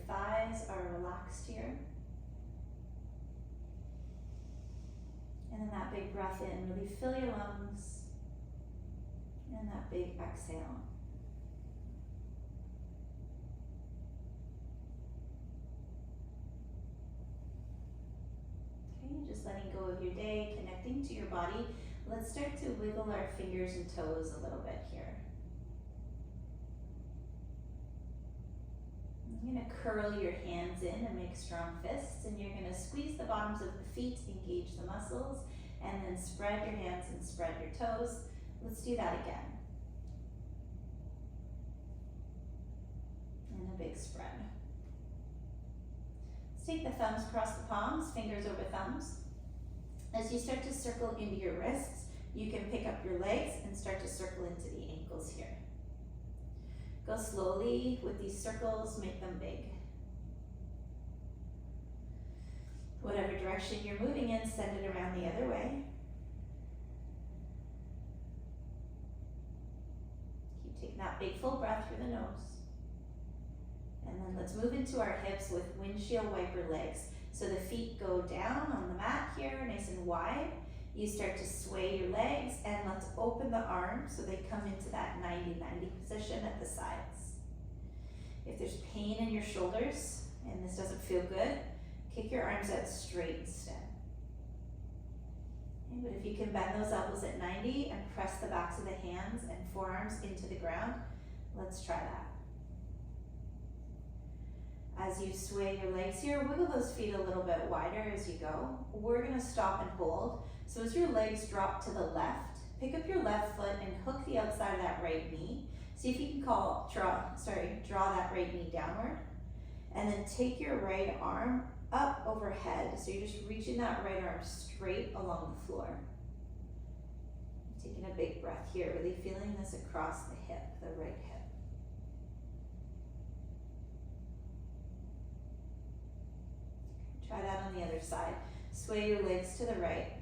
thighs are relaxed here. And then that big breath in, really fill your lungs. And that big exhale. Okay, just letting go of your day, connecting to your body. Let's start to wiggle our fingers and toes a little bit here. You're going to curl your hands in and make strong fists, and you're going to squeeze the bottoms of the feet, engage the muscles, and then spread your hands and spread your toes. Let's do that again. And a big spread. Let's take the thumbs across the palms, fingers over thumbs. As you start to circle into your wrists, you can pick up your legs and start to circle into the ankles here. Go slowly with these circles, make them big. Whatever direction you're moving in, send it around the other way. Keep taking that big full breath through the nose. And then let's move into our hips with windshield wiper legs. So the feet go down on the mat here, nice and wide. You start to sway your legs, and let's open the arms so they come into that 90-90 position at the sides. If there's pain in your shoulders and this doesn't feel good, kick your arms out straight instead. Okay, but if you can bend those elbows at 90 and press the backs of the hands and forearms into the ground, let's try that. As you sway your legs here, wiggle those feet a little bit wider as you go. We're gonna stop and hold. So as your legs drop to the left, pick up your left foot and hook the outside of that right knee. See if you can draw that right knee downward. And then take your right arm up overhead. So you're just reaching that right arm straight along the floor. Taking a big breath here, really feeling this across the hip, the right hip. Try that on the other side. Sway your legs to the right.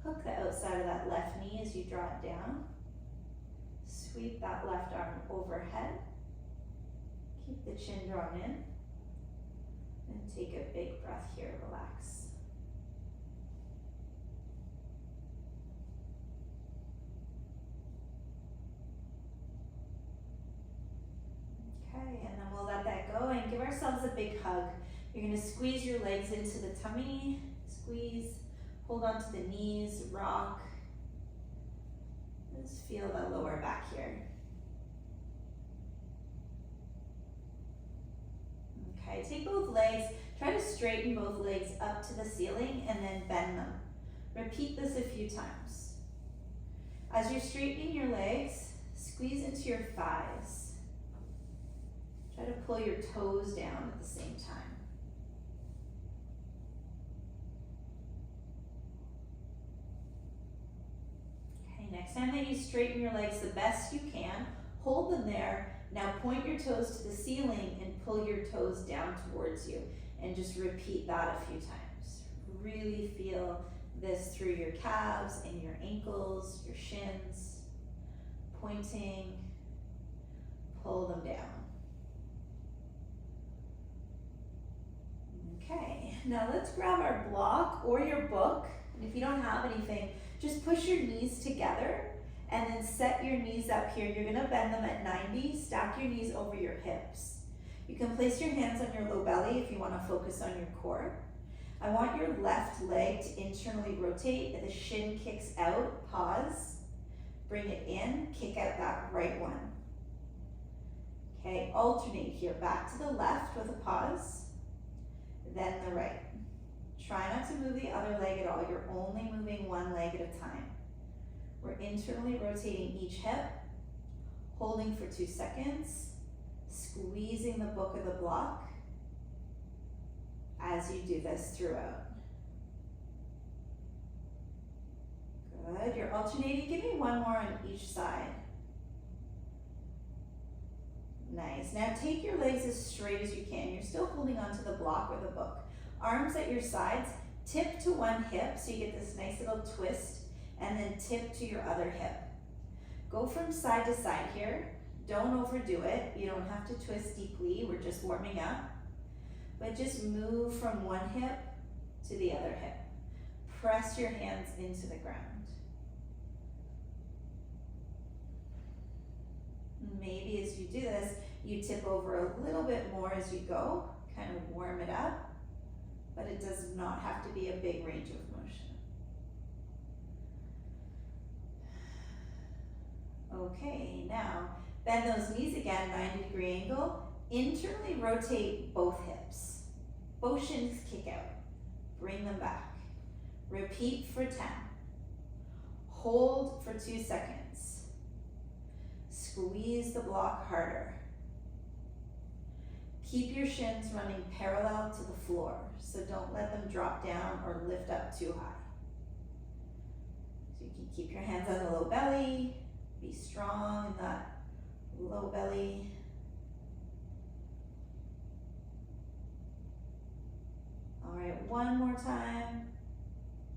Hook the outside of that left knee as you draw it down. Sweep that left arm overhead. Keep the chin drawn in. And take a big breath here, relax. Okay, and then we'll let that go and give ourselves a big hug. You're going to squeeze your legs into the tummy, squeeze, hold on to the knees, rock. Just feel the lower back here. Okay, take both legs, try to straighten both legs up to the ceiling and then bend them. Repeat this a few times. As you're straightening your legs, squeeze into your thighs. Try to pull your toes down at the same time. Next time that you straighten your legs the best you can, hold them there. Now point your toes to the ceiling and pull your toes down towards you. And just repeat that a few times. Really feel this through your calves and your ankles, your shins. Pointing, pull them down. Okay, now let's grab our block or your book. And if you don't have anything, just push your knees together and then set your knees up here. You're gonna bend them at 90, stack your knees over your hips. You can place your hands on your low belly if you wanna focus on your core. I want your left leg to internally rotate. The shin kicks out, pause, bring it in, kick out that right one. Okay, alternate here, back to the left with a pause, then the right. Try not to move the other leg at all. You're only moving one leg at a time. We're internally rotating each hip, holding for 2 seconds, squeezing the book of the block as you do this throughout. Good, you're alternating. Give me one more on each side. Nice. Now take your legs as straight as you can. You're still holding onto the block or the book. Arms at your sides, tip to one hip so you get this nice little twist, and then tip to your other hip. Go from side to side here. Don't overdo it. You don't have to twist deeply. We're just warming up. But just move from one hip to the other hip. Press your hands into the ground. Maybe as you do this, you tip over a little bit more as you go, kind of warm it up, but it does not have to be a big range of motion. Okay, now bend those knees again, 90-degree angle. Internally rotate both hips. Both shins kick out. Bring them back. Repeat for 10. Hold for 2 seconds. Squeeze the block harder. Keep your shins running parallel to the floor, so don't let them drop down or lift up too high. So you can keep your hands on the low belly, be strong in that low belly. All right, one more time,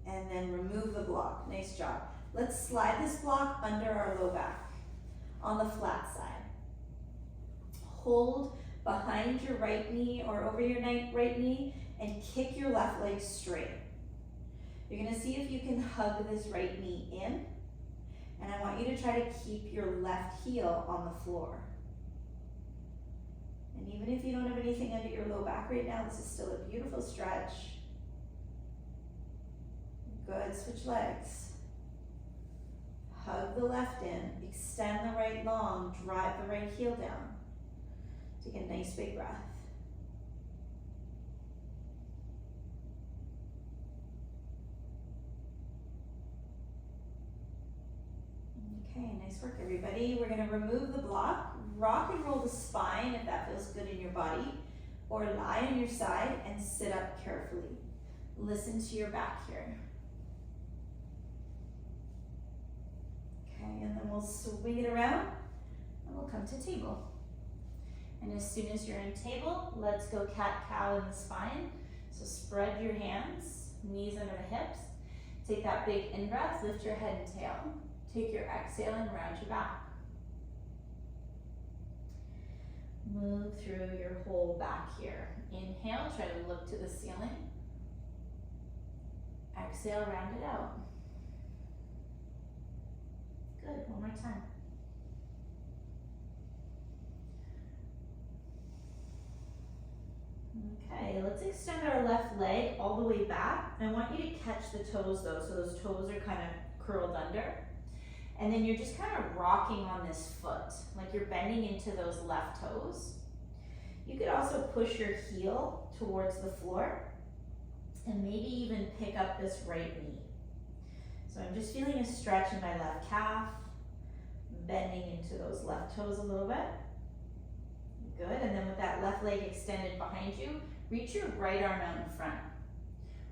and then remove the block. Nice job. Let's slide this block under our low back on the flat side. Hold behind your right knee or over your right knee and kick your left leg straight. You're gonna see if you can hug this right knee in, and I want you to try to keep your left heel on the floor. And even if you don't have anything under your low back right now, this is still a beautiful stretch. Good, switch legs. Hug the left in, extend the right long, drive the right heel down. Take a nice big breath. Okay, nice work everybody. We're gonna remove the block, rock and roll the spine if that feels good in your body, or lie on your side and sit up carefully. Listen to your back here. Okay, and then we'll swing it around and we'll come to table. And as soon as you're in table, let's go cat-cow in the spine. So spread your hands, knees under the hips. Take that big in-breath, lift your head and tail. Take your exhale and round your back. Move through your whole back here. Inhale, try to look to the ceiling. Exhale, round it out. Good, one more time. Okay, let's extend our left leg all the way back. I want you to catch the toes though, so those toes are kind of curled under. And then you're just kind of rocking on this foot, like you're bending into those left toes. You could also push your heel towards the floor and maybe even pick up this right knee. So I'm just feeling a stretch in my left calf, bending into those left toes a little bit. Good, and then with that left leg extended behind you, reach your right arm out in front.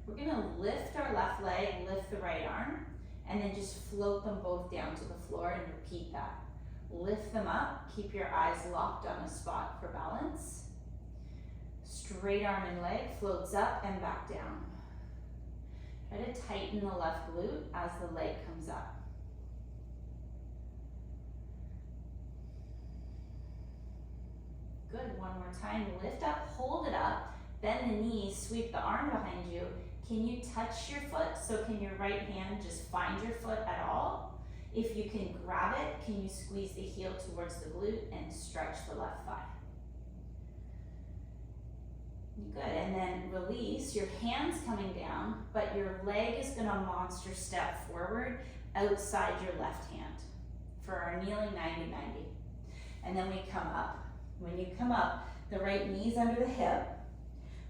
We're gonna lift our left leg, lift the right arm, and then just float them both down to the floor and repeat that. Lift them up, keep your eyes locked on a spot for balance. Straight arm and leg floats up and back down. Try to tighten the left glute as the leg comes up. Good, one more time, lift up, hold it up, bend the knees, sweep the arm behind you. Can you touch your foot? So can your right hand just find your foot at all? If you can grab it, can you squeeze the heel towards the glute and stretch the left thigh? Good, and then release, your hands coming down, but your leg is gonna monster step forward outside your left hand for our kneeling 90-90. And then we come up. When you come up, the right knee's under the hip,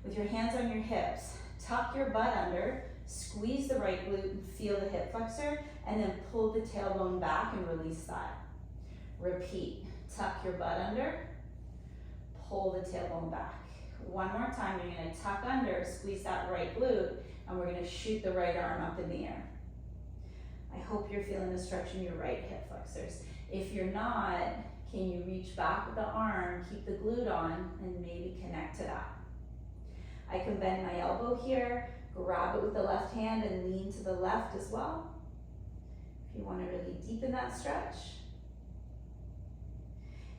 with your hands on your hips, tuck your butt under, squeeze the right glute and feel the hip flexor, and then pull the tailbone back and release that. Repeat, tuck your butt under, pull the tailbone back. One more time, you're gonna tuck under, squeeze that right glute, and we're gonna shoot the right arm up in the air. I hope you're feeling a stretch in your right hip flexors. If you're not, can you reach back with the arm, keep the glute on, and maybe connect to that? I can bend my elbow here, grab it with the left hand and lean to the left as well. If you want to really deepen that stretch.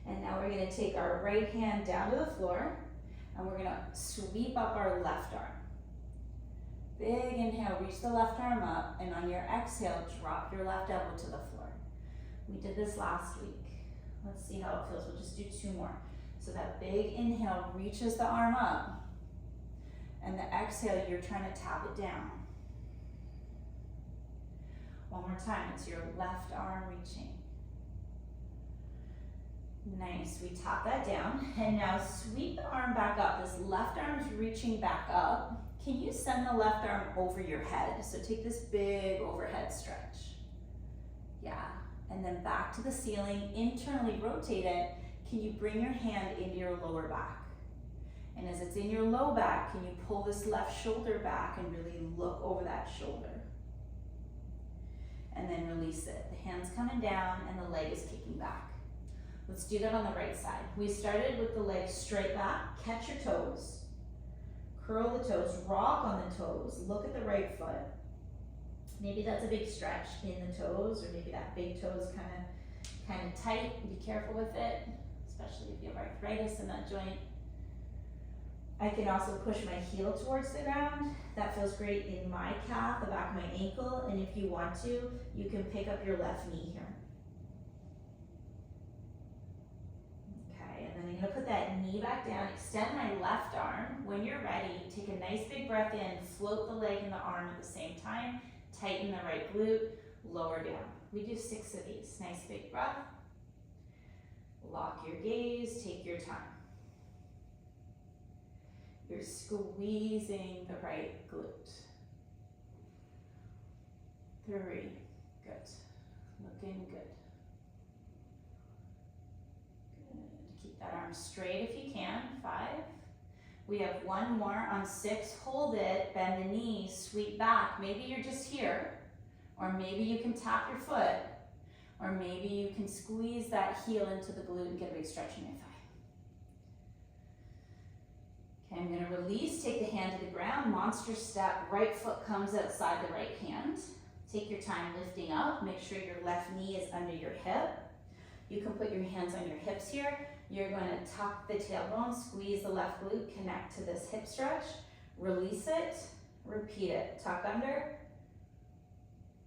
And now we're gonna take our right hand down to the floor and we're gonna sweep up our left arm. Big inhale, reach the left arm up, and on your exhale, drop your left elbow to the floor. We did this last week. Let's see how it feels. We'll just do 2 more. So that big inhale reaches the arm up, and the exhale, you're trying to tap it down. One more time, it's your left arm reaching. Nice, we tap that down, and now sweep the arm back up. This left arm's reaching back up. Can you send the left arm over your head? So take this big overhead stretch. Yeah, and then back to the ceiling, internally rotate it. Can you bring your hand into your lower back? And as it's in your low back, can you pull this left shoulder back and really look over that shoulder? And then release it. The hand's coming down and the leg is kicking back. Let's do that on the right side. We started with the leg straight back, catch your toes. Curl the toes, rock on the toes, look at the right foot. Maybe that's a big stretch in the toes, or maybe that big toe is kind of tight. Be careful with it, especially if you have arthritis in that joint. I can also push my heel towards the ground. That feels great in my calf, the back of my ankle, and if you want to, you can pick up your left knee here. And then I'm gonna put that knee back down, extend my left arm. When you're ready, take a nice big breath in, float the leg and the arm at the same time, tighten the right glute, lower down. We do 6 of these. Nice big breath. Lock your gaze, take your time. You're squeezing the right glute. 3, good. Looking good. That arm straight if you can. 5. We have 1 more on 6. Hold it, bend the knee, sweep back. Maybe you're just here, or maybe you can tap your foot, or maybe you can squeeze that heel into the glute and get a big stretch in your thigh. Okay, I'm gonna release, take the hand to the ground, monster step, right foot comes outside the right hand. Take your time lifting up, make sure your left knee is under your hip. You can put your hands on your hips here. You're going to tuck the tailbone, squeeze the left glute, connect to this hip stretch, release it, repeat it. Tuck under,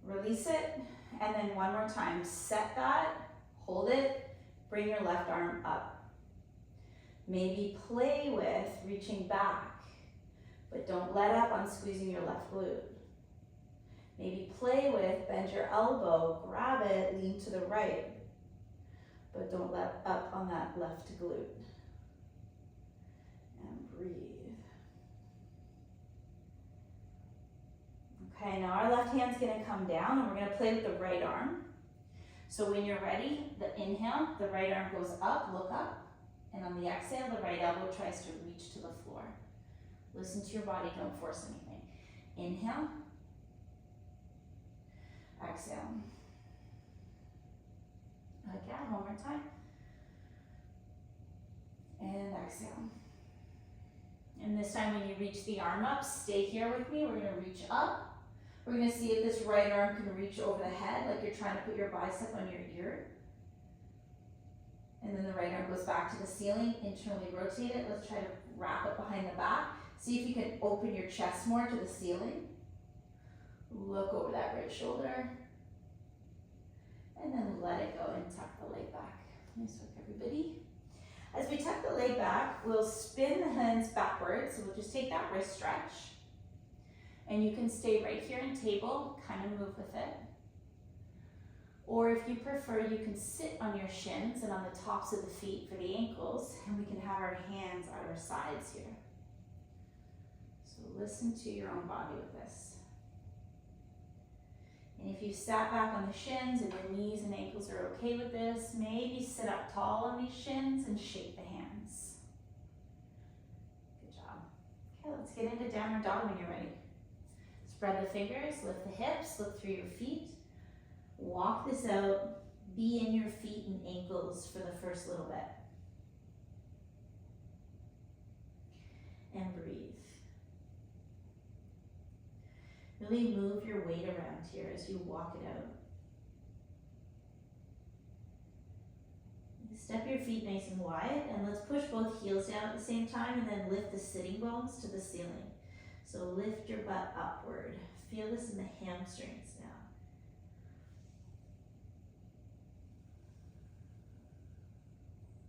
release it, and then 1 more time. Set that, hold it, bring your left arm up. Maybe play with reaching back, but don't let up on squeezing your left glute. Maybe play with, bend your elbow, grab it, lean to the right. But don't let up on that left glute. And breathe. Okay, now our left hand's gonna come down and we're gonna play with the right arm. So when you're ready, the inhale, the right arm goes up, look up. And on the exhale, the right elbow tries to reach to the floor. Listen to your body, don't force anything. Inhale. Exhale. Again, 1 more time. And exhale. And this time when you reach the arm up, stay here with me. We're gonna reach up. We're gonna see if this right arm can reach over the head, like you're trying to put your bicep on your ear. And then the right arm goes back to the ceiling, internally rotate it. Let's try to wrap it behind the back. See if you can open your chest more to the ceiling. Look over that right shoulder. And then let it go and tuck the leg back. Nice work, everybody. As we tuck the leg back, we'll spin the hands backwards. So we'll just take that wrist stretch. And you can stay right here in table, kind of move with it. Or if you prefer, you can sit on your shins and on the tops of the feet for the ankles, and we can have our hands at our sides here. So listen to your own body with this. And if you sat back on the shins and your knees and ankles are okay with this, maybe sit up tall on these shins and shake the hands. Good job. Okay, let's get into downward dog when you're ready. Spread the fingers, lift the hips, look through your feet. Walk this out, be in your feet and ankles for the first little bit. And breathe. Really move your weight around here as you walk it out. Step your feet nice and wide, and let's push both heels down at the same time and then lift the sitting bones to the ceiling. So lift your butt upward. Feel this in the hamstrings now.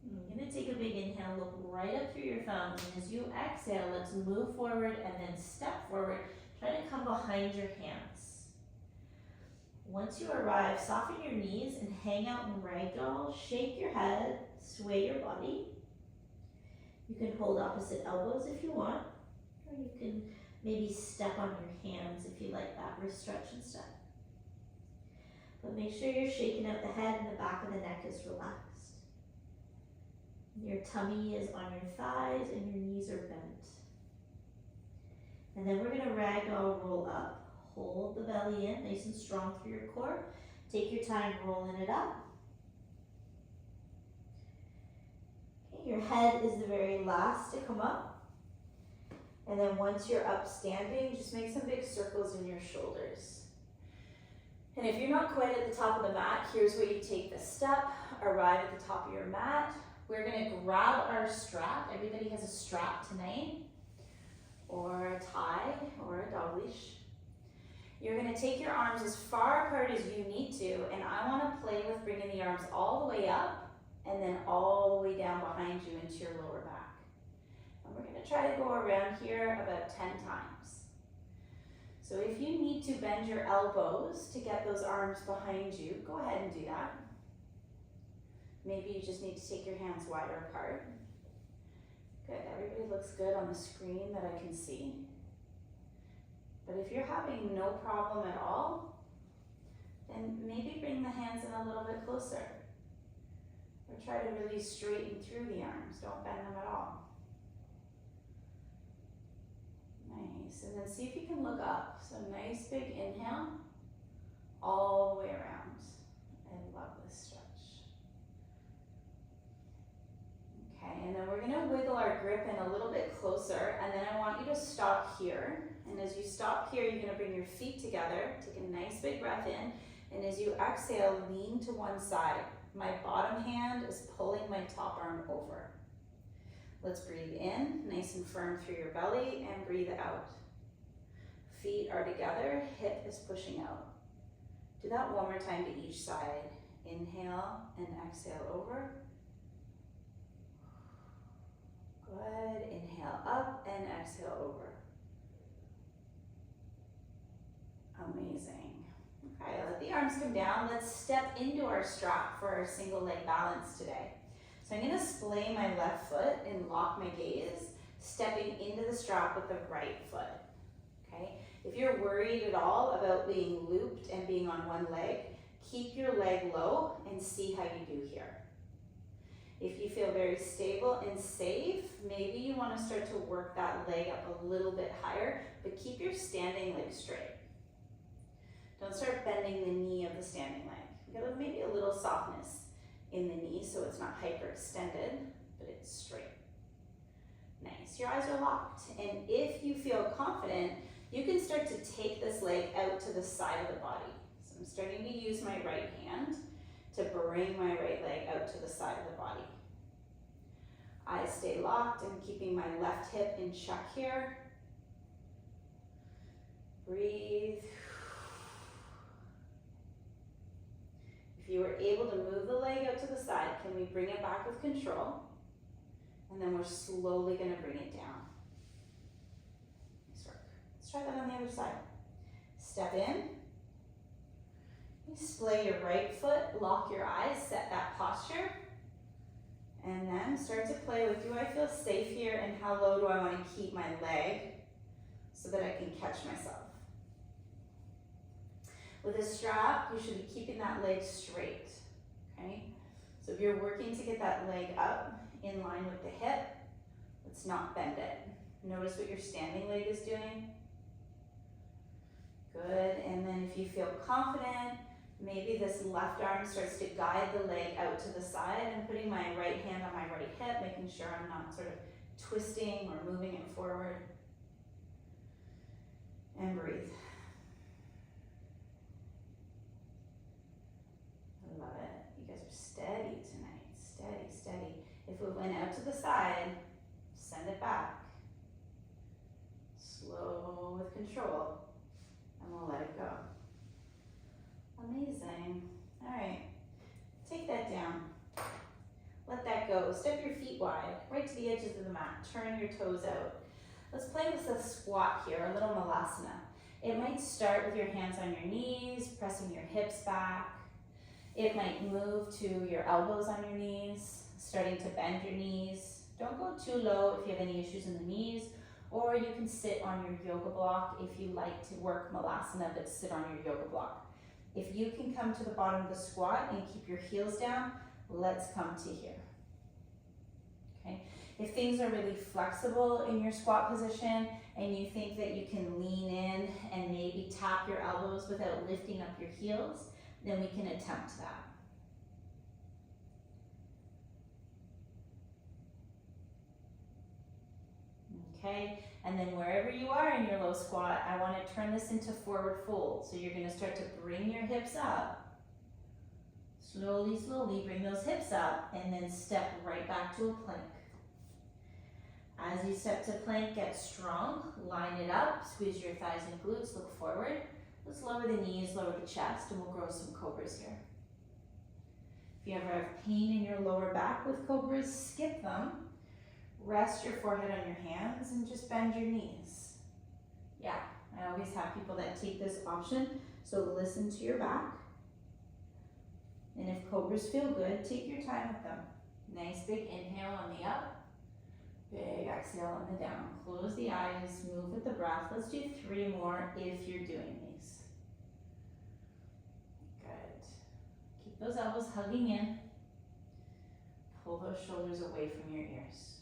You're going to take a big inhale, look right up through your thumbs, and as you exhale, let's move forward and then step forward. Try to come behind your hands. Once you arrive, soften your knees and hang out in ragdoll. Shake your head, sway your body. You can hold opposite elbows if you want, or you can maybe step on your hands if you like that wrist stretch and step. But make sure you're shaking out the head and the back of the neck is relaxed. Your tummy is on your thighs and your knees are bent. And then we're gonna ragdoll roll up. Hold the belly in, nice and strong through your core. Take your time rolling it up. Okay, your head is the very last to come up. And then once you're up standing, just make some big circles in your shoulders. And if you're not quite at the top of the mat, here's where you take the step, arrive at the top of your mat. We're gonna grab our strap. Everybody has a strap tonight, or a tie, or a dog leash. You're gonna take your arms as far apart as you need to, and I wanna play with bringing the arms all the way up and then all the way down behind you into your lower back. And we're gonna try to go around here about 10 times. So if you need to bend your elbows to get those arms behind you, go ahead and do that. Maybe you just need to take your hands wider apart. Good, everybody looks good on the screen that I can see. But if you're having no problem at all, then maybe bring the hands in a little bit closer. Or try to really straighten through the arms, don't bend them at all. Nice, and then see if you can look up. So nice big inhale, all the way around. I love this stretch. Okay, and then we're gonna wiggle our grip in a little bit closer, and then I want you to stop here. And as you stop here, you're gonna bring your feet together, take a nice big breath in, and as you exhale, lean to one side. My bottom hand is pulling my top arm over. Let's breathe in, nice and firm through your belly, and breathe out. Feet are together, hip is pushing out. Do that one more time to each side. Inhale and exhale over. Good, inhale up and exhale over. Amazing. Okay, let the arms come down. Let's step into our strap for our single leg balance today. So I'm gonna splay my left foot and lock my gaze, stepping into the strap with the right foot, okay? If you're worried at all about being looped and being on one leg, keep your leg low and see how you do here. If you feel very stable and safe, maybe you wanna start to work that leg up a little bit higher, but keep your standing leg straight. Don't start bending the knee of the standing leg. Get maybe a little softness in the knee so it's not hyperextended, but it's straight. Nice, your eyes are locked. And if you feel confident, you can start to take this leg out to the side of the body. So I'm starting to use my right hand to bring my right leg out to the side of the body. Eyes stay locked and keeping my left hip in check here. Breathe. If you were able to move the leg out to the side, can we bring it back with control? And then we're slowly gonna bring it down. Nice work. Let's try that on the other side. Step in. You splay your right foot, lock your eyes, set that posture. And then start to play with, do I feel safe here and how low do I wanna keep my leg so that I can catch myself? With a strap, you should be keeping that leg straight, okay? So if you're working to get that leg up in line with the hip, let's not bend it. Notice what your standing leg is doing. Good, and then if you feel confident, maybe this left arm starts to guide the leg out to the side and putting my right hand on my right hip, making sure I'm not sort of twisting or moving it forward. And breathe. I love it. You guys are steady tonight. Steady, it back. Slow with control. And we'll let it go. Amazing. All right, take that down. Let that go. Step your feet wide, right to the edges of the mat. Turn your toes out. Let's play with a squat here, a little malasana. It might start with your hands on your knees, pressing your hips back. It might move to your elbows on your knees, starting to bend your knees. Don't go too low if you have any issues in the knees, or you can sit on your yoga block if you like to work malasana, but sit on your yoga block. If you can come to the bottom of the squat and keep your heels down, let's come to here. Okay. If things are really flexible in your squat position and you think that you can lean in and maybe tap your elbows without lifting up your heels, then we can attempt that. Okay, and then wherever you are in your low squat, I want to turn this into forward fold. So you're going to start to bring your hips up. Slowly, slowly bring those hips up and then step right back to a plank. As you step to plank, get strong, line it up, squeeze your thighs and glutes, look forward. Let's lower the knees, lower the chest, and we'll grow some cobras here. If you ever have pain in your lower back with cobras, skip them. Rest your forehead on your hands and just bend your knees. Yeah, I always have people that take this option, so listen to your back. And if cobras feel good, take your time with them. Nice big inhale on the up, big exhale on the down. Close the eyes, move with the breath. Let's do 3 more if you're doing these. Good. Keep those elbows hugging in. Pull those shoulders away from your ears.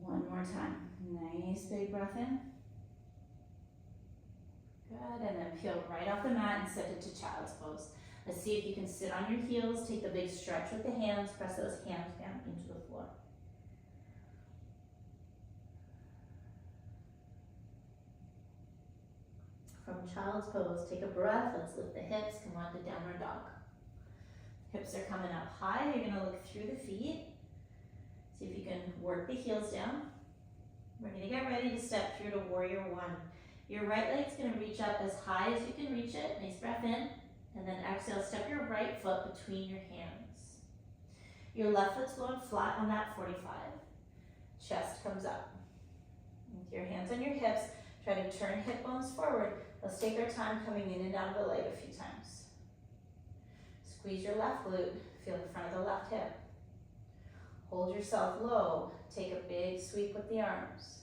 One more time. Nice big breath in. Good, and then peel right off the mat and set it to child's pose. Let's see if you can sit on your heels, take the big stretch with the hands, press those hands down into the floor. From child's pose, take a breath, let's lift the hips, come on to downward dog. Hips are coming up high, you're gonna look through the feet. See if you can work the heels down. We're gonna get ready to step through to warrior 1. Your right leg's gonna reach up as high as you can reach it. Nice breath in. And then exhale, step your right foot between your hands. Your left foot's going flat on that 45. Chest comes up. With your hands on your hips, try to turn hip bones forward. Let's take our time coming in and out of the leg a few times. Squeeze your left glute, feel the front of the left hip. Hold yourself low, take a big sweep with the arms.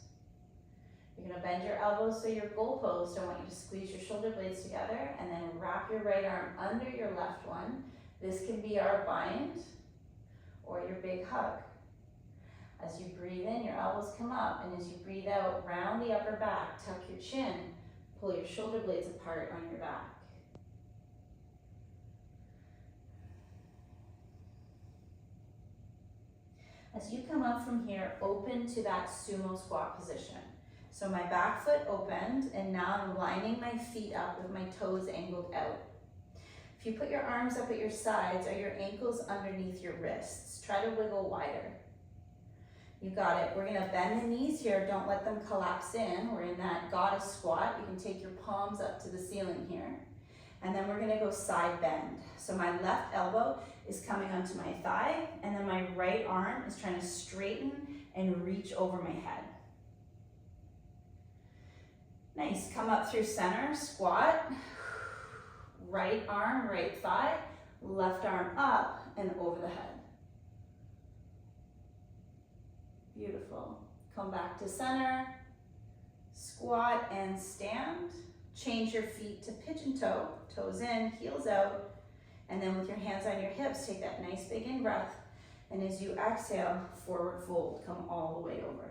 You're gonna bend your elbows so your goalpost. I want you to squeeze your shoulder blades together and then wrap your right arm under your left one. This can be our bind or your big hug. As you breathe in, your elbows come up, and as you breathe out, round the upper back, tuck your chin, pull your shoulder blades apart on your back. As you come up from here, open to that sumo squat position. So my back foot opened, and now I'm lining my feet up with my toes angled out. If you put your arms up at your sides, are your ankles underneath your wrists? Try to wiggle wider. You got it. We're gonna bend the knees here. Don't let them collapse in. We're in that goddess squat. You can take your palms up to the ceiling here. And then we're gonna go side bend. So my left elbow is coming onto my thigh, and then my right arm is trying to straighten and reach over my head. Nice, come up through center, squat. Right arm, right thigh, left arm up and over the head. Beautiful. Come back to center, squat and stand. Change your feet to pigeon toe, toes in, heels out. And then with your hands on your hips, take that nice big in breath. And as you exhale, forward fold, come all the way over.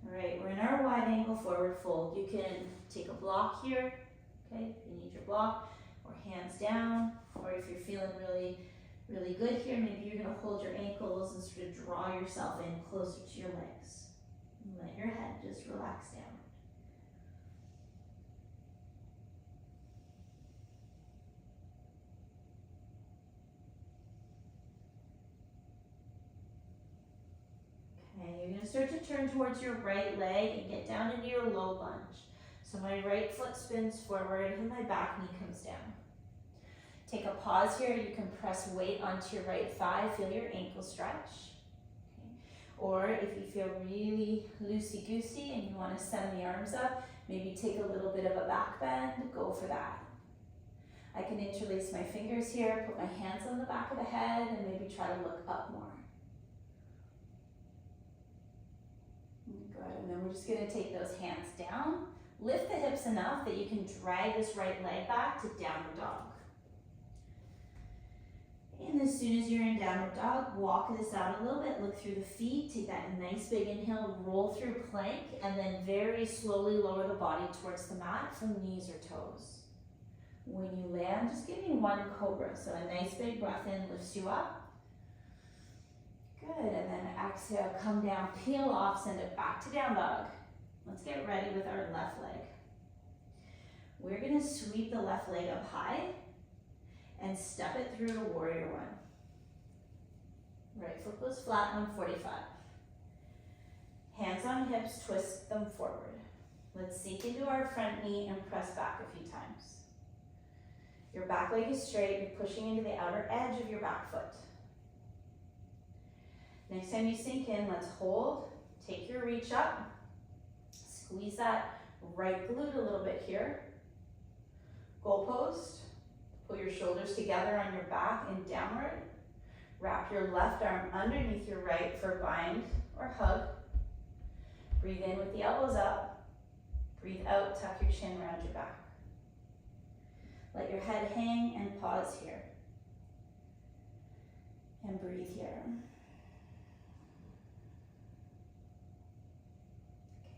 All right, we're in our wide angle forward fold. You can take a block here, okay, if you need your block, or hands down, or if you're feeling really, really good here, maybe you're gonna hold your ankles and sort of draw yourself in closer to your legs. And let your head just relax down. start to turn towards your right leg and get down into your low lunge. So my right foot spins forward and my back knee comes down. Take a pause here. You can press weight onto your right thigh. Feel your ankle stretch. Okay. Or if you feel really loosey-goosey and you want to send the arms up, maybe take a little bit of a back bend. Go for that. I can interlace my fingers here, put my hands on the back of the head, and maybe try to look up more. Good, and then we're just gonna take those hands down. Lift the hips enough that you can drag this right leg back to downward dog. And as soon as you're in downward dog, walk this out a little bit, look through the feet, take that nice big inhale, roll through plank, and then very slowly lower the body towards the mat from knees or toes. When you land, just give me one cobra. So a nice big breath in lifts you up. Good, and then exhale, come down, peel off, send it back to down dog. Let's get ready with our left leg. We're gonna sweep the left leg up high and step it through to warrior one. Right foot goes flat, 145. Hands on hips, twist them forward. Let's sink into our front knee and press back a few times. Your back leg is straight, you're pushing into the outer edge of your back foot. Next time you sink in, let's hold, take your reach up, squeeze that right glute a little bit here. Goal post, pull your shoulders together on your back and downward. Wrap your left arm underneath your right for bind or hug. Breathe in with the elbows up, breathe out, tuck your chin around your back. Let your head hang and pause here. And breathe here.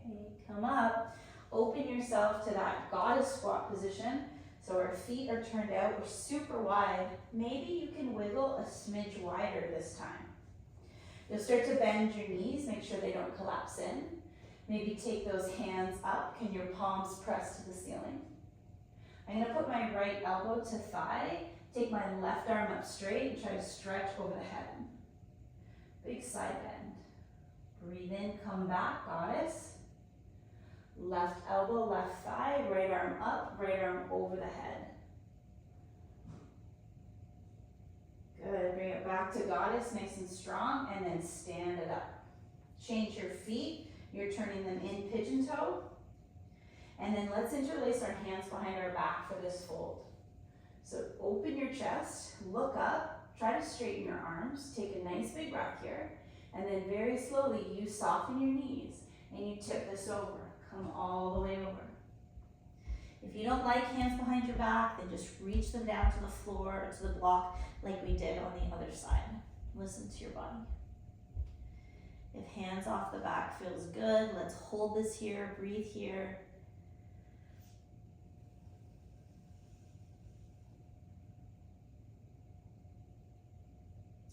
Okay, come up. Open yourself to that goddess squat position. So our feet are turned out, we're super wide. Maybe you can wiggle a smidge wider this time. You'll start to bend your knees, make sure they don't collapse in. Maybe take those hands up. Can your palms press to the ceiling? I'm gonna put my right elbow to thigh, take my left arm up straight and try to stretch over the head. Big side bend. Breathe in, come back, goddess. Left elbow, left thigh, right arm up, right arm over the head. Good, bring it back to goddess, nice and strong, and then stand it up. Change your feet, you're turning them in pigeon toe. And then let's interlace our hands behind our back for this fold. So open your chest, look up, try to straighten your arms, take a nice big breath here, and then very slowly you soften your knees and you tip this over. Come all the way over. If you don't like hands behind your back, then just reach them down to the floor or to the block like we did on the other side. Listen to your body. If hands off the back feels good, let's hold this here, breathe here.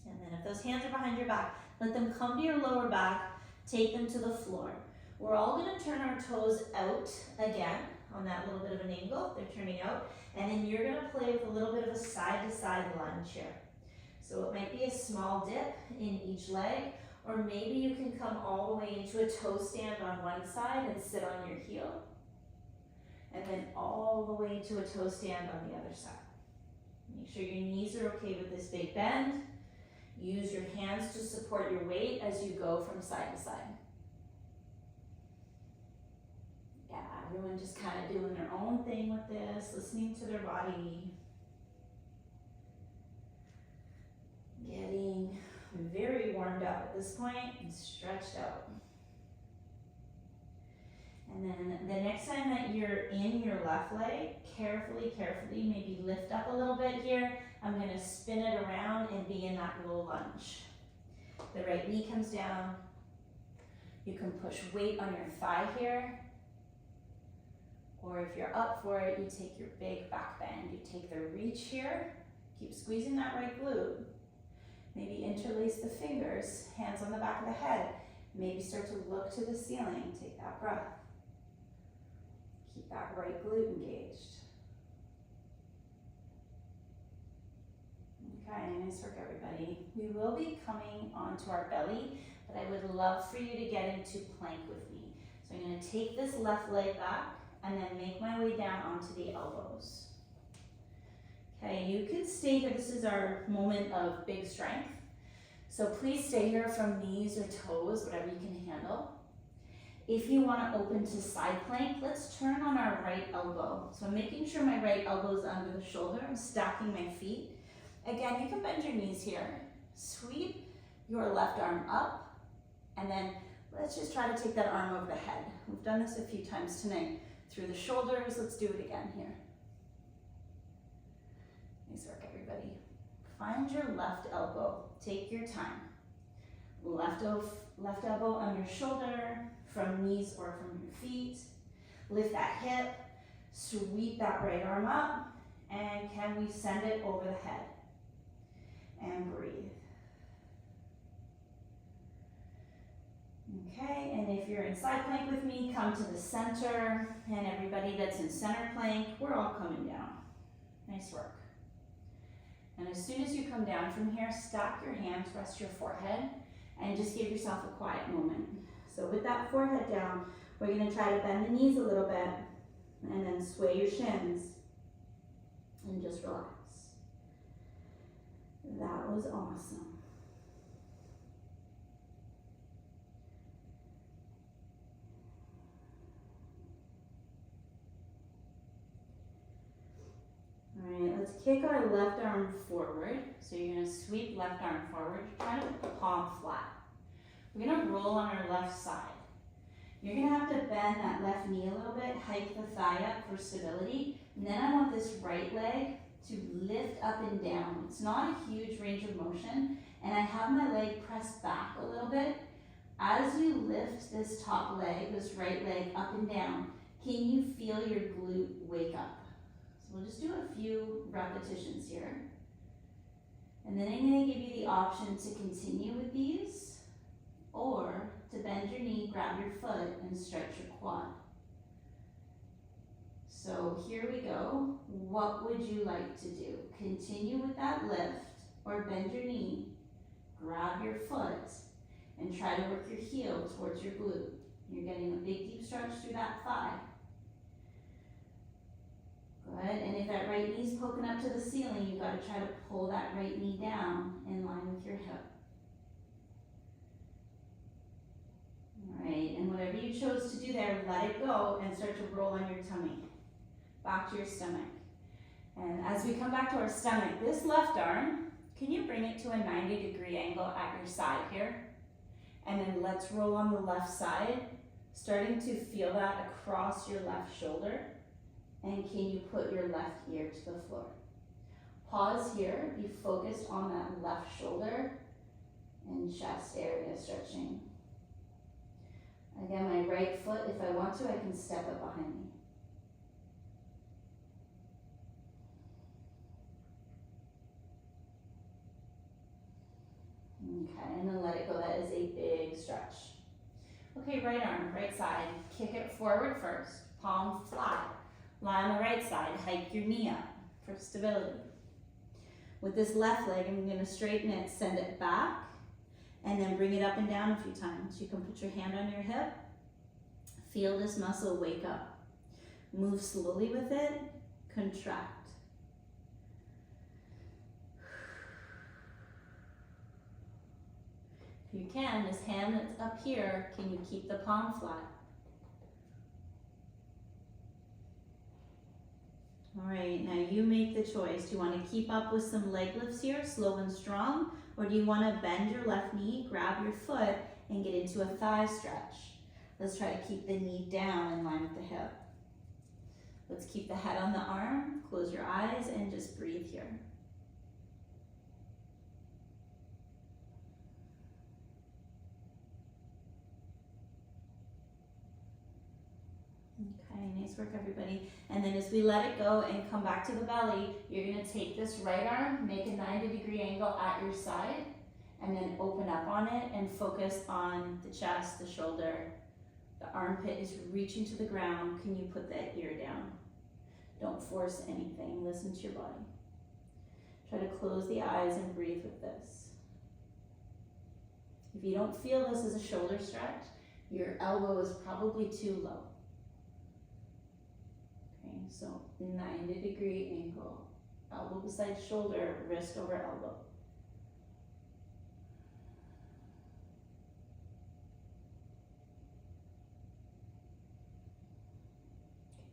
And then if those hands are behind your back, let them come to your lower back, take them to the floor. We're all gonna turn our toes out again on that little bit of an angle. They're turning out. And then you're gonna play with a little bit of a side-to-side lunge here. So it might be a small dip in each leg, or maybe you can come all the way into a toe stand on one side and sit on your heel. And then all the way to a toe stand on the other side. Make sure your knees are okay with this big bend. Use your hands to support your weight as you go from side to side. Yeah, everyone just kind of doing their own thing with this, listening to their body. Getting very warmed up at this point and stretched out. And then the next time that you're in your left leg, carefully, maybe lift up a little bit here. I'm gonna spin it around and be in that low lunge. The right knee comes down. You can push weight on your thigh here. Or if you're up for it, you take your big back bend. You take the reach here. Keep squeezing that right glute. Maybe interlace the fingers, hands on the back of the head. Maybe start to look to the ceiling. Take that breath. Keep that right glute engaged. Okay, nice work everybody. We will be coming onto our belly, but I would love for you to get into plank with me. So I'm gonna take this left leg back and then make my way down onto the elbows. Okay, you can stay here. This is our moment of big strength. So please stay here from knees or toes, whatever you can handle. If you want to open to side plank, let's turn on our right elbow. So I'm making sure my right elbow is under the shoulder. I'm stacking my feet. Again, you can bend your knees here. Sweep your left arm up, and then let's just try to take that arm over the head. We've done this a few times tonight. Through the shoulders, let's do it again here. Nice work, everybody. Find your left elbow. Take your time. Left elbow on your shoulder, from knees or from your feet. Lift that hip, sweep that right arm up, and can we send it over the head? And breathe. Okay, and if you're in side plank with me, come to the center, and everybody that's in center plank, we're all coming down. Nice work. And as soon as you come down from here, stack your hands, rest your forehead, and just give yourself a quiet moment. So with that forehead down, we're gonna try to bend the knees a little bit, and then sway your shins, and just relax. That was awesome. All right, let's kick our left arm forward. So you're gonna sweep left arm forward, try to put the palm flat. We're gonna roll on our left side. You're gonna have to bend that left knee a little bit, hike the thigh up for stability, and then I want this right leg to lift up and down. It's not a huge range of motion, and I have my leg pressed back a little bit. As you lift this top leg, this right leg up and down, can you feel your glute wake up? So we'll just do a few repetitions here. And then I'm gonna give you the option to continue with these, or to bend your knee, grab your foot, and stretch your quad. So here we go. What would you like to do? Continue with that lift, or bend your knee, grab your foot, and try to work your heel towards your glute. You're getting a big deep stretch through that thigh. Good, and if that right knee's poking up to the ceiling, you've got to try to pull that right knee down in line with your hip. All right, and whatever you chose to do there, let it go and start to roll on your tummy. Back to your stomach. And as we come back to our stomach, this left arm, can you bring it to a 90-degree angle at your side here? And then let's roll on the left side, starting to feel that across your left shoulder. And can you put your left ear to the floor? Pause here, be focused on that left shoulder and chest area stretching. Again, my right foot, if I want to, I can step it behind me. Okay, and then let it go. That is a big stretch. Okay, right arm, right side. Kick it forward first, palm flat. Lie on the right side, hike your knee up for stability. With this left leg, I'm gonna straighten it, send it back, and then bring it up and down a few times. You can put your hand on your hip, feel this muscle wake up. Move slowly with it, contract. If you can, this hand that's up here, can you keep the palm flat? All right, now you make the choice. Do you want to keep up with some leg lifts here, slow and strong, or do you want to bend your left knee, grab your foot, and get into a thigh stretch? Let's try to keep the knee down in line with the hip. Let's keep the head on the arm, close your eyes, and just breathe here. Okay, nice work, everybody. And then as we let it go and come back to the belly, you're gonna take this right arm, make a 90-degree angle at your side, and then open up on it and focus on the chest, the shoulder. The armpit is reaching to the ground. Can you put that ear down? Don't force anything, listen to your body. Try to close the eyes and breathe with this. If you don't feel this as a shoulder stretch, your elbow is probably too low. Okay, so 90-degree angle. Elbow beside shoulder, wrist over elbow.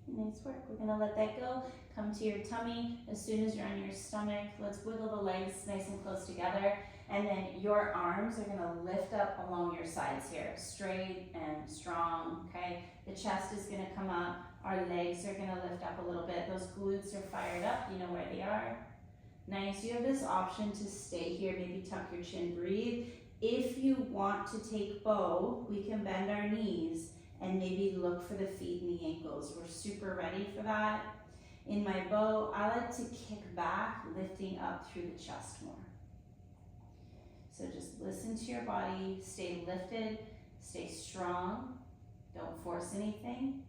Nice work. We're gonna let that go. Come to your tummy. As soon as you're on your stomach, let's wiggle the legs nice and close together. And then your arms are gonna lift up along your sides here, straight and strong, okay? The chest is gonna come up. Our legs are gonna lift up a little bit. Those glutes are fired up. You know where they are. Nice. You have this option to stay here. Maybe tuck your chin, breathe. If you want to take bow, we can bend our knees and maybe look for the feet and the ankles. We're super ready for that. In my bow, I like to kick back, lifting up through the chest more. So just listen to your body, stay lifted, stay strong, don't force anything.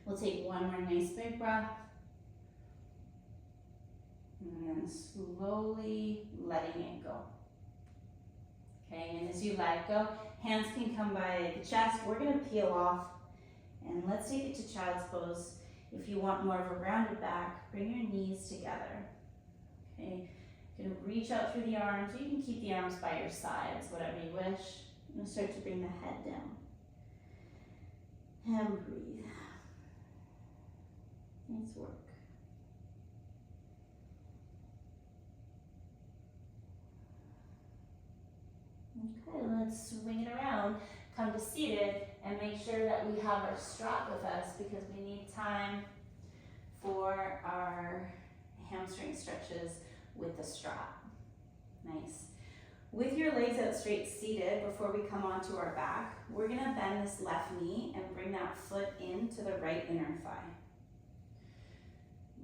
We'll take one more nice big breath. And then slowly letting it go. Okay, and as you let go, hands can come by the chest. We're gonna peel off and let's take it to child's pose. If you want more of a rounded back, bring your knees together. Okay, you can reach out through the arms. You can keep the arms by your sides, whatever you wish. I'm gonna start to bring the head down. And breathe. Nice work. Okay, let's swing it around. Come to seated and make sure that we have our strap with us because we need time for our hamstring stretches with the strap. Nice. With your legs out straight seated, before we come onto our back, we're gonna bend this left knee and bring that foot into the right inner thigh.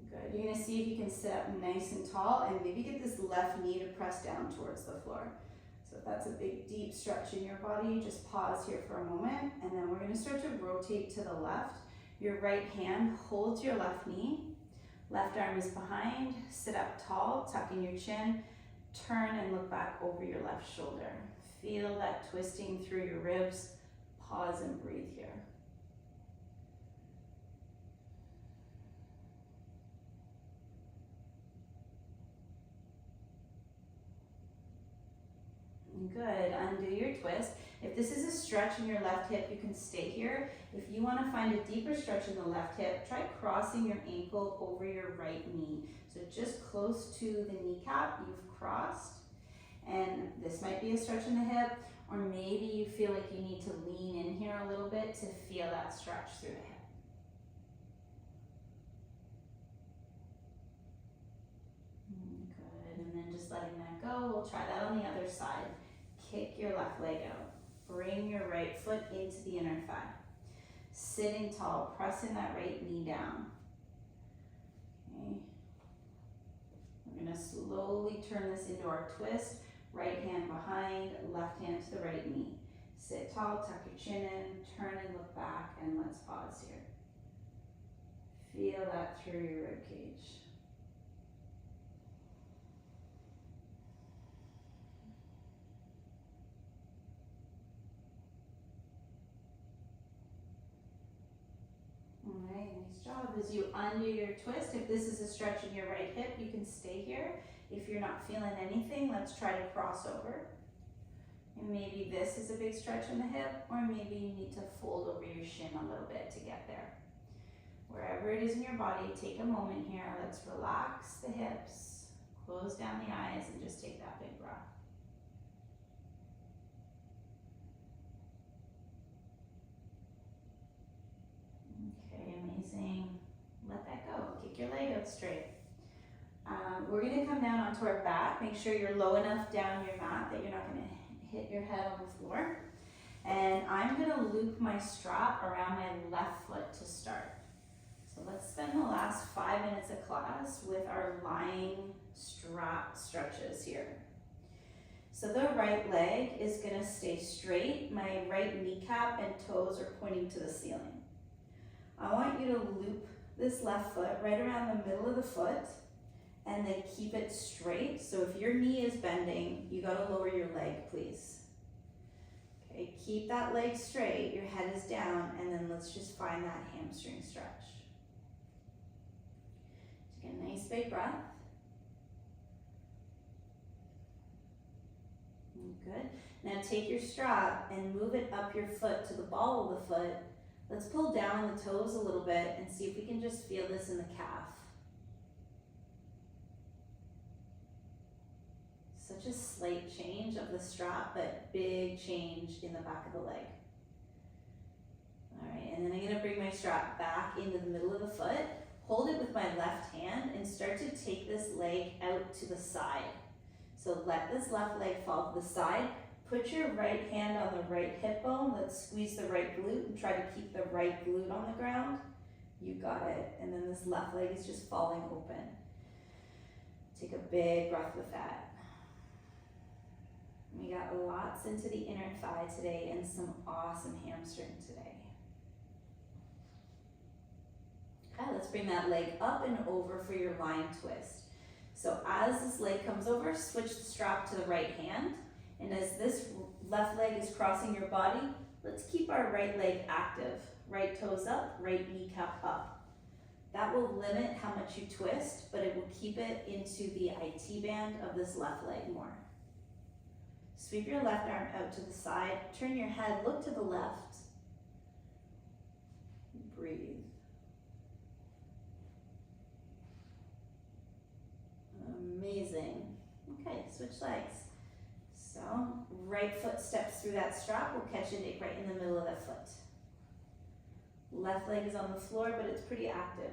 Good. You're gonna see if you can sit up nice and tall and maybe get this left knee to press down towards the floor. So if that's a big deep stretch in your body, just pause here for a moment and then we're gonna start to rotate to the left. Your right hand holds your left knee, left arm is behind, sit up tall, tuck in your chin, turn and look back over your left shoulder. Feel that twisting through your ribs, pause and breathe here. Good, undo your twist. If this is a stretch in your left hip, you can stay here. If you want to find a deeper stretch in the left hip, try crossing your ankle over your right knee. So just close to the kneecap, you've crossed. And this might be a stretch in the hip, or maybe you feel like you need to lean in here a little bit to feel that stretch through the hip. Good, and then just letting that go. We'll try that on the other side. Kick your left leg out. Bring your right foot into the inner thigh. Sitting tall, pressing that right knee down. Okay. We're gonna slowly turn this into our twist. Right hand behind, left hand to the right knee. Sit tall, tuck your chin in, turn and look back, and let's pause here. Feel that through your rib cage. Alright, nice job. As you undo your twist, if this is a stretch in your right hip, you can stay here. If you're not feeling anything, let's try to cross over. And maybe this is a big stretch in the hip, or maybe you need to fold over your shin a little bit to get there. Wherever it is in your body, take a moment here. Let's relax the hips, close down the eyes, and just take that big breath. Okay, amazing. Let that go. Kick your leg out straight. We're gonna come down onto our back. Make sure you're low enough down your mat that you're not gonna hit your head on the floor. And I'm gonna loop my strap around my left foot to start. So let's spend the last 5 minutes of class with our lying strap stretches here. So the right leg is gonna stay straight. My right kneecap and toes are pointing to the ceiling. I want you to loop this left foot right around the middle of the foot and then keep it straight. So if your knee is bending, you gotta lower your leg, please. Okay, keep that leg straight, your head is down, and then let's just find that hamstring stretch. Take a nice big breath. Good. Now take your strap and move it up your foot to the ball of the foot. Let's pull down on the toes a little bit and see if we can just feel this in the calf. Such a slight change of the strap, but big change in the back of the leg. All right, and then I'm gonna bring my strap back into the middle of the foot, hold it with my left hand, and start to take this leg out to the side. So let this left leg fall to the side. Put your right hand on the right hip bone. Let's squeeze the right glute and try to keep the right glute on the ground. You got it. And then this left leg is just falling open. Take a big breath with that. We got lots into the inner thigh today and some awesome hamstring today. Okay, let's bring that leg up and over for your lying twist. So as this leg comes over, switch the strap to the right hand. And as this left leg is crossing your body, let's keep our right leg active. Right toes up, right kneecap up. That will limit how much you twist, but it will keep it into the IT band of this left leg more. Sweep your left arm out to the side, turn your head, look to the left. Breathe. Amazing. Okay, switch legs. So, right foot steps through that strap, we'll catch it right in the middle of that foot. Left leg is on the floor, but it's pretty active.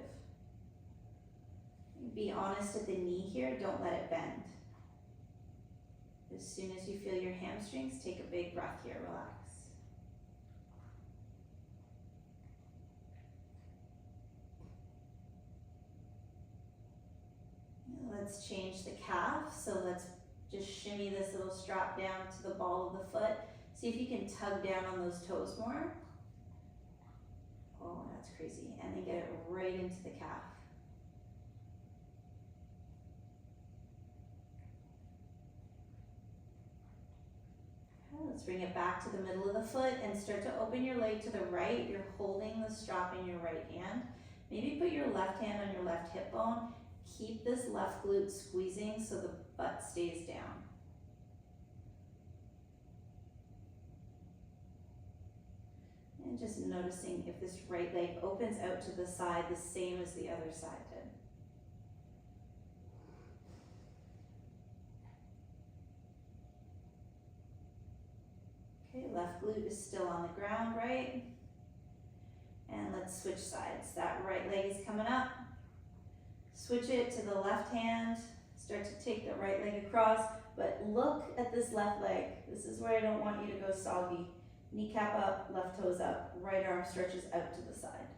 Be honest at the knee here, don't let it bend. As soon as you feel your hamstrings, take a big breath here, relax. Let's change the calf, so let's just shimmy this little strap down to the ball of the foot. See if you can tug down on those toes more. Oh, that's crazy. And then get it right into the calf. Okay, let's bring it back to the middle of the foot and start to open your leg to the right. You're holding the strap in your right hand. Maybe put your left hand on your left hip bone. Keep this left glute squeezing so the butt stays down. And just noticing if this right leg opens out to the side the same as the other side did. Okay, left glute is still on the ground, right? And let's switch sides. That right leg is coming up. Switch it to the left hand, start to take the right leg across, but look at this left leg. This is where I don't want you to go soggy. Kneecap up, left toes up, right arm stretches out to the side.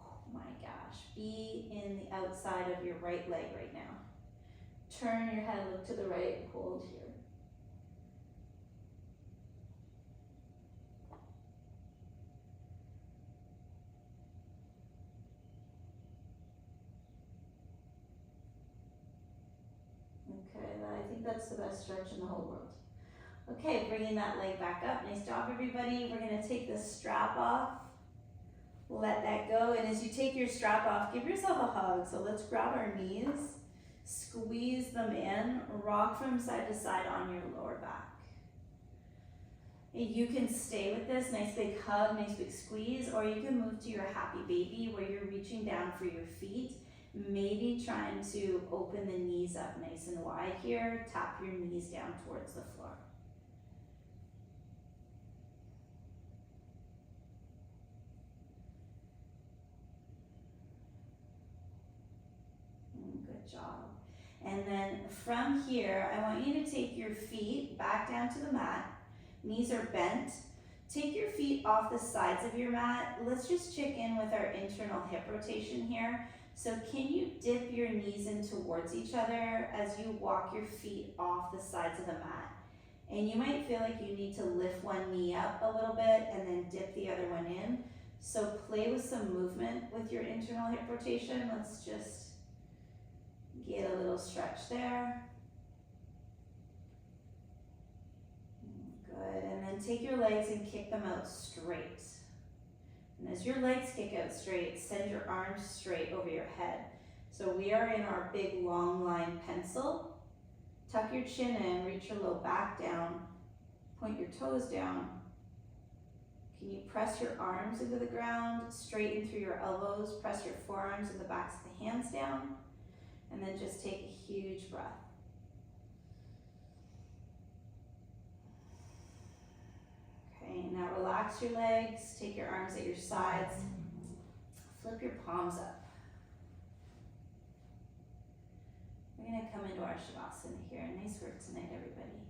Oh my gosh, be in the outside of your right leg right now. Turn your head, look to the right, hold here. I think that's the best stretch in the whole world. Okay, bringing that leg back up. Nice job, everybody. We're gonna take the strap off. Let that go, and as you take your strap off, give yourself a hug. So let's grab our knees, squeeze them in, rock from side to side on your lower back. You can stay with this, nice big hug, nice big squeeze, or you can move to your happy baby where you're reaching down for your feet. Maybe trying to open the knees up nice and wide here. Tap your knees down towards the floor. Good job. And then from here, I want you to take your feet back down to the mat. Knees are bent. Take your feet off the sides of your mat. Let's just check in with our internal hip rotation here. So can you dip your knees in towards each other as you walk your feet off the sides of the mat? And you might feel like you need to lift one knee up a little bit and then dip the other one in. So play with some movement with your internal hip rotation. Let's just Get a little stretch there. Good, and then take your legs and kick them out straight. And as your legs kick out straight, send your arms straight over your head. So we are in our big long line pencil. Tuck your chin in, reach your low back down, point your toes down. Can you press your arms into the ground, straighten through your elbows, press your forearms and the backs of the hands down, and then just take a huge breath. Okay, now relax your legs, take your arms at your sides, flip your palms up. We're gonna come into our Shavasana here. Nice work tonight, everybody.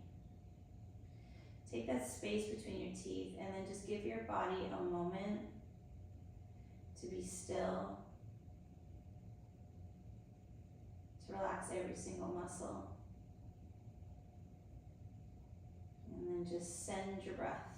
Take that space between your teeth and then just give your body a moment to be still, to relax every single muscle. And then just send your breath.